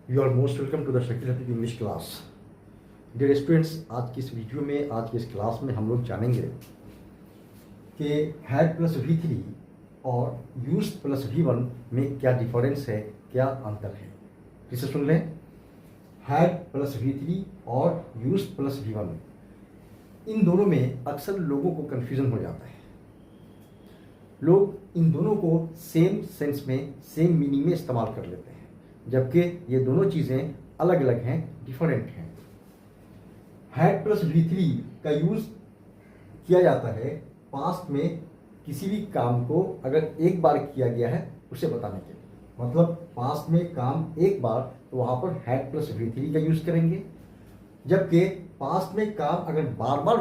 You are most welcome to the Shakeel Hafeez English class. Dear students, आज की इस video में, आज की इस क्लास में हम लोग जानेंगे कि हैड प्लस V3 और यूज्ड प्लस V1 में क्या डिफरेंस है, क्या अंतर है। इसे सुन लें। हैड प्लस V3 और यूज्ड प्लस V1, इन दोनों में अक्सर लोगों को कन्फ्यूजन हो जाता है। लोग इन दोनों को सेम सेंस में, सेम मीनिंग में इस्तेमाल कर लेते हैं, जबकि ये दोनों चीज़ें अलग अलग हैं, डिफरेंट हैं। हैड प्लस V3 का यूज़ किया जाता है पास्ट में किसी भी काम को अगर एक बार किया गया है उसे बताने के लिए। मतलब पास्ट में काम एक बार, तो वहाँ पर हैड प्लस V3 का यूज़ करेंगे। जबकि पास्ट में काम अगर बार बार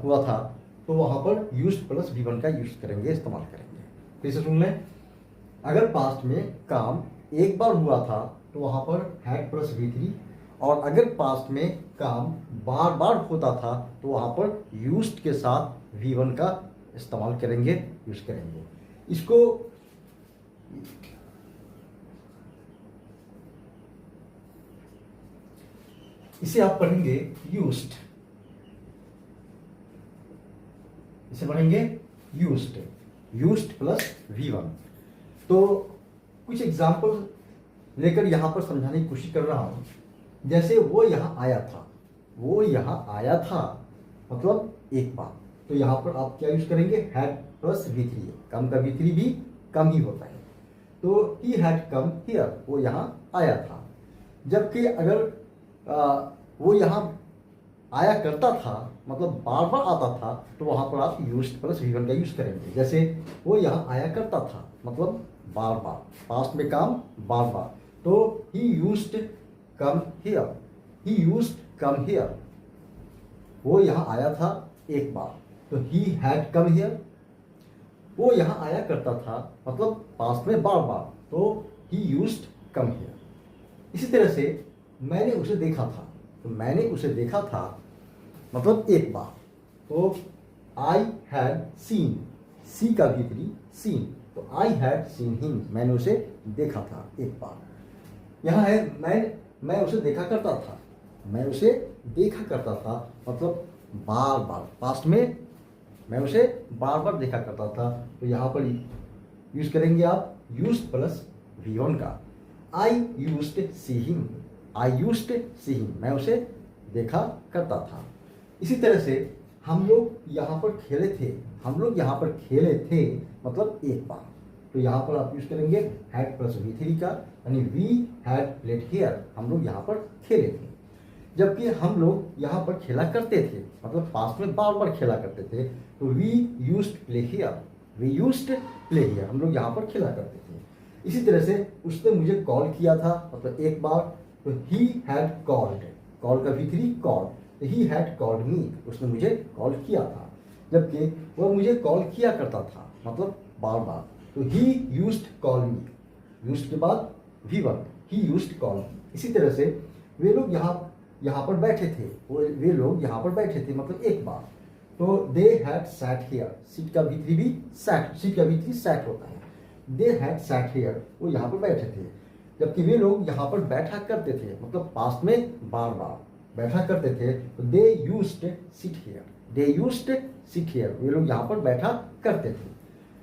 हुआ था, तो वहाँ पर यूज्ड प्लस V1 का यूज़ करेंगे, इस्तेमाल करेंगे। फिर से सुन लें। अगर पास्ट में काम एक बार हुआ था, तो वहाँ पर हैड प्लस V3, और अगर पास्ट में काम बार बार होता था, तो वहाँ पर यूज्ड के साथ V1 का इस्तेमाल करेंगे, यूज करेंगे। इसको इसे आप पढ़ेंगे यूज्ड, इसे पढ़ेंगे यूज्ड, यूज्ड प्लस V1। तो कुछ एग्जाम्पल लेकर यहाँ पर समझाने की कोशिश कर रहा हूँ। जैसे वो यहाँ आया था, वो यहाँ आया था मतलब एक बार, तो यहाँ पर आप क्या यूज करेंगे, हैड प्लस V3। कम का V3 भी कम ही होता है, तो ही हैड कम हियर, वो यहाँ आया था। जबकि अगर वो यहाँ आया करता था, मतलब बार बार आता था, तो वहाँ पर आप यूज्ड प्लस V1 का यूज करेंगे। जैसे वो यहाँ आया करता था, मतलब बार बार, पास्ट में काम बार बार, तो ही used come here, he used come here. वो यहाँ आया था एक बार, तो ही हैड कम हियर। वो यहाँ आया करता था, मतलब पास्ट में बार बार, तो ही यूज्ड कम हियर। इसी तरह से मैंने उसे देखा था, तो मैंने उसे देखा था मतलब एक बार, तो आई हैड सीन, सी का V3 सीन, तो आई हैड सीन हिम, मैंने उसे देखा था एक बार। यहाँ है मैं उसे देखा करता था, मैं उसे देखा करता था मतलब बार बार, पास्ट में मैं उसे बार बार देखा करता था, तो यहाँ पर यूज करेंगे आप यूज्ड प्लस V1 का। I used see him, I used see him, मैं उसे देखा करता था। इसी तरह से हम लोग यहाँ पर खेले थे, हम लोग यहाँ पर खेले थे मतलब एक बार, तो यहाँ पर आप यूज करेंगे हैड प्लस V3 का, यानी वी हैड प्लेड हियर, हम लोग यहाँ पर खेले थे। जबकि हम लोग यहाँ पर खेला करते थे, मतलब पास्ट में बार बार खेला करते थे, तो we used play here, we used play here, हम लोग यहाँ पर खेला करते थे। इसी तरह से उसने मुझे कॉल किया था, मतलब एक बार, तो ही हैड कॉल्ड, कॉल का V3 कॉल्ड, तो ही हैड कॉल्ड मी, उसने मुझे कॉल किया था। जबकि वह मुझे कॉल किया करता था, मतलब बार बार, तो ही यूज्ड कॉल मी, यूज्ड के बाद V1, ही यूज्ड कॉल मी। इसी तरह से वे लोग यहाँ पर बैठे थे, वे लोग यहाँ पर बैठे थे मतलब एक बार, तो they had sat here, seat का V3 भी सैट, सीट का V3 सैट होता है, दे हैड सैट हियर, वो यहाँ पर बैठे थे। जबकि वे लोग यहाँ पर बैठा करते थे, मतलब पास्ट में बार बार बैठा करते थे, तो they used sit here, they used sit here, वे लोग यहाँ पर बैठा करते थे।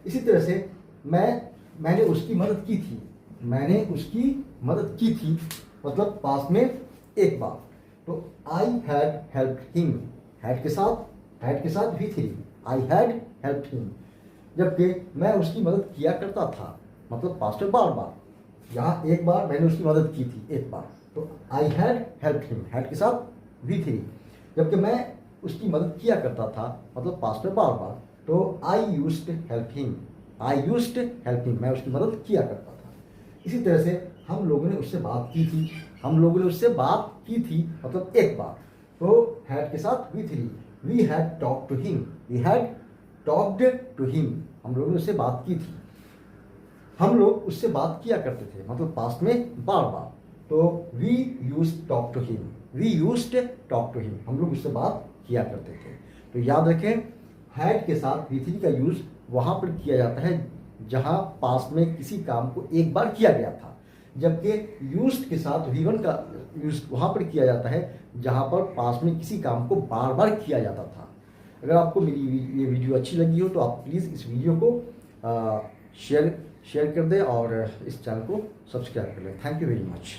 इसी तरह से मैंने उसकी मदद की थी, मैंने उसकी मदद की थी मतलब पास्ट में एक बार, तो I had helped him, had के साथ V3, I had helped him. जबकि मैं उसकी मदद किया करता था, मतलब पास्ट में बार बार, यहाँ एक बार मैंने उसकी मदद की थी एक बार, तो I had helped him, had के साथ V3। जबकि मैं उसकी मदद किया करता था, मतलब पास्ट में बार बार, तो I used help him, I used help him, मैं उसकी मदद किया करता था। इसी तरह से हम लोगों ने उससे बात की थी, हम लोगों ने उससे बात की थी मतलब एक बार, तो हैड के साथ V3, we had talk to him, we had talked to him, हम लोगों ने उससे बात की थी, हम लोग उससे बात किया करते थे, मतलब पास्ट में बार बार, तो we used talk to him, we used talk to him, हम लोग उससे बात किया करते थे। तो याद रखें, हैड के साथ V3 का यूज वहाँ पर किया जाता है जहाँ पास्ट में किसी काम को एक बार किया गया था। जबकि यूज्ड के साथ V1 का यूज वहाँ पर किया जाता है जहाँ पर पास में किसी काम को बार बार किया जाता था। अगर आपको मेरी ये वीडियो अच्छी लगी हो तो आप प्लीज़ इस वीडियो को शेयर कर दें और इस चैनल को सब्सक्राइब कर लें। Thank you very much.